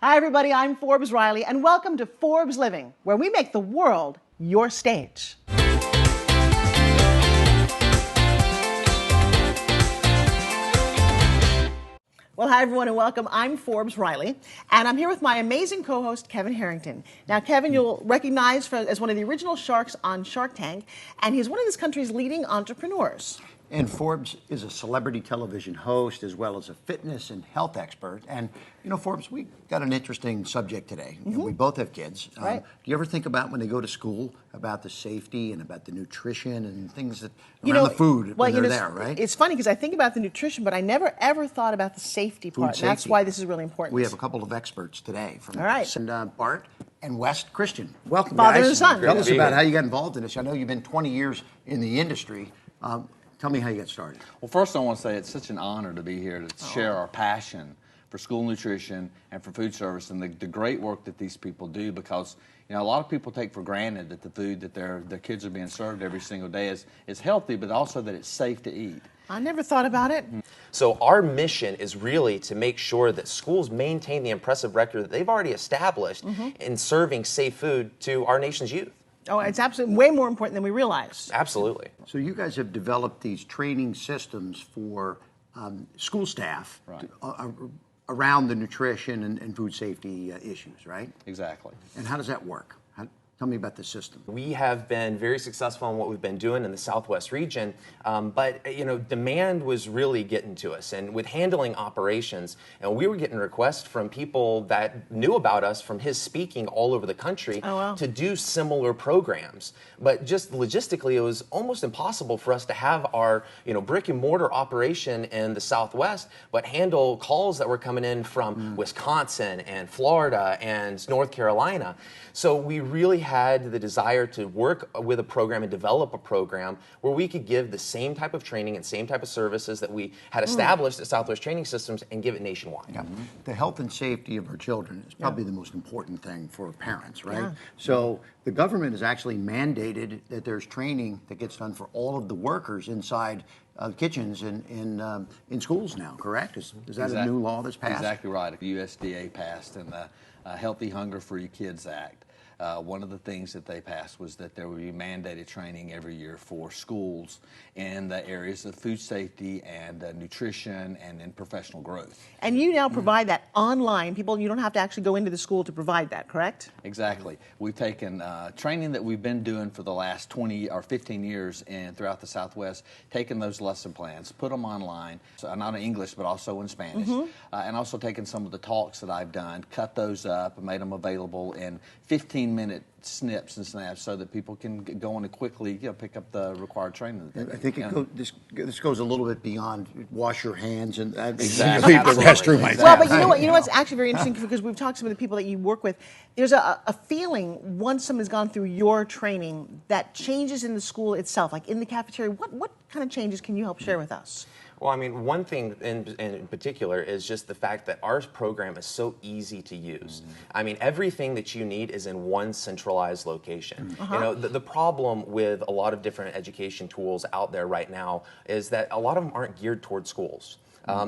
Hi, everybody. I'm Forbes Riley, and welcome to Forbes Living, where we make the world your stage. Well, hi, everyone, and welcome. I'm Forbes Riley, and I'm here with my amazing co-host, Kevin Harrington. Now, Kevin, you'll recognize as one of the original sharks on Shark Tank, and he's one of this country's leading entrepreneurs. And Forbes is a celebrity television host as well as a fitness and health expert. And, you know, Forbes, we got an interesting subject today. Mm-hmm. We both have kids. Right. Do you ever think about when they go to school about the safety and about the nutrition and things that around the food when they're there, right? It's funny because I think about the nutrition, but I never ever thought about the safety part. And that's why this is really important. We have a couple of experts today from and, Bart and West Christian. Welcome, Father guys. and son. Tell us about how you got involved in this. I know you've been 20 years in the industry. Tell me how you got started. Well, first I want to say it's such an honor to be here to share our passion for school nutrition and for food service and the great work that these people do, because a lot of people take for granted that the food that their kids are being served every single day is healthy, but also that it's safe to eat. I never thought about it. So our mission is really to make sure that schools maintain the impressive record that they've already established in serving safe food to our nation's youth. Oh, it's absolutely way more important than we realize. Absolutely. So you guys have developed these training systems for school staff around the nutrition and food safety issues, right? Exactly. And how does that work? Tell me about the system. We have been very successful in what we've been doing in the Southwest region, but demand was really getting to us. And with handling operations, we were getting requests from people that knew about us from his speaking all over the country to do similar programs. But just logistically, it was almost impossible for us to have our brick and mortar operation in the Southwest, but handle calls that were coming in from Wisconsin and Florida and North Carolina. So we really had the desire to work with a program and develop a program where we could give the same type of training and same type of services that we had established at Southwest Training Systems and give it nationwide. Yeah. The health and safety of our children is probably the most important thing for parents, right? Yeah. So the government has actually mandated that there's training that gets done for all of the workers inside kitchens in schools now, correct? Is that a new law that's passed? Exactly right. The USDA passed in the Healthy Hunger for Your Kids Act. One of the things that they passed was that there would be mandated training every year for schools in the areas of food safety and nutrition and in professional growth. And you now provide that online. You don't have to actually go into the school to provide that, correct? Exactly. We've taken training that we've been doing for the last 20 or 15 years throughout the Southwest, taken those lesson plans, put them online, so not in English but also in Spanish, and also taken some of the talks that I've done, cut those up and made them available in 15-minute snips and snaps so that people can go on and quickly pick up the required training. I think this goes a little bit beyond wash your hands and exactly. leave the restroom. Well, but you know what's actually very interesting, because we've talked to some of the people that you work with. There's a feeling once someone's gone through your training that changes in the school itself, like in the cafeteria. What kind of changes can you help share with us? Well, I mean, one thing in particular is just the fact that our program is so easy to use. I mean, everything that you need is in one centralized location. The problem with a lot of different education tools out there right now is that a lot of them aren't geared towards schools.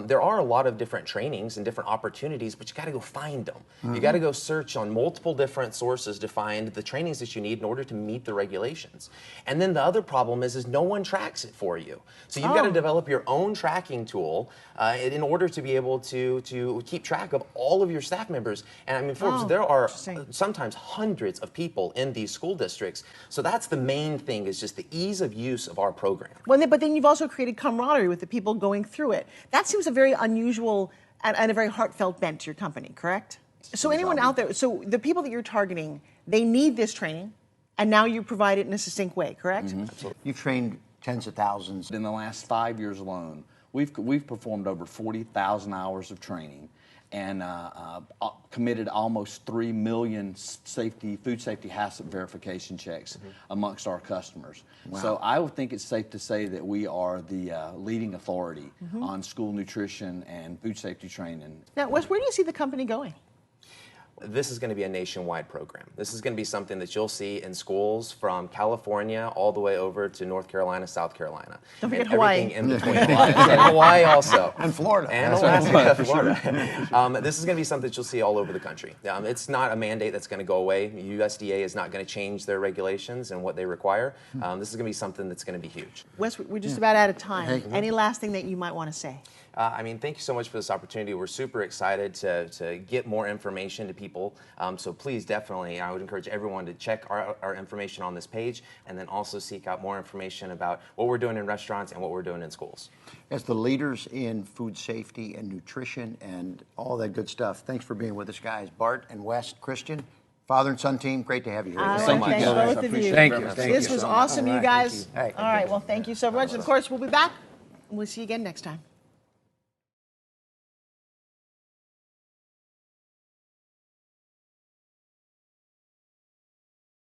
There are a lot of different trainings and different opportunities, but you got to go find them. You got to go search on multiple different sources to find the trainings that you need in order to meet the regulations. And then the other problem is no one tracks it for you. So you've got to develop your own tracking tool in order to be able to keep track of all of your staff members. And I mean, Forbes, there are sometimes hundreds of people in these school districts. So that's the main thing, is just the ease of use of our program. But then you've also created camaraderie with the people going through it. That seems a very unusual and a very heartfelt bent to your company, correct? So anyone out there, so the people that you're targeting, they need this training, and now you provide it in a succinct way, correct? Absolutely. You've trained tens of thousands. In the last 5 years alone, we've performed over 40,000 hours of training and committed almost 3 million food safety hazard verification checks amongst our customers. Wow. So I would think it's safe to say that we are the leading authority on school nutrition and food safety training. Now, Wes, where do you see the company going? this is going to be a nationwide program. This is going to be something that you'll see in schools from California all the way over to North Carolina, South Carolina. Don't forget and Hawaii. everything in between. And Hawaii also. And Florida. And Alaska, Florida. This is going to be something that you'll see all over the country. It's not a mandate that's going to go away. USDA is not going to change their regulations and what they require. This is going to be something that's going to be huge. Wes, we're just about out of time. Hey. Any last thing that you might want to say? Thank you so much for this opportunity. We're super excited to get more information to people. So please, definitely, I would encourage everyone to check our information on this page and then also seek out more information about what we're doing in restaurants and what we're doing in schools. As the leaders in food safety and nutrition and all that good stuff, thanks for being with us, guys. Bart and Wes, Christian, father and son team, great to have you here. Thank you, both guys. of Appreciate you. it Thank very you. much. Thank This you was so much. awesome, All you right, guys. thank you. All right, well, thank you so much. And of course, we'll be back. We'll see you again next time.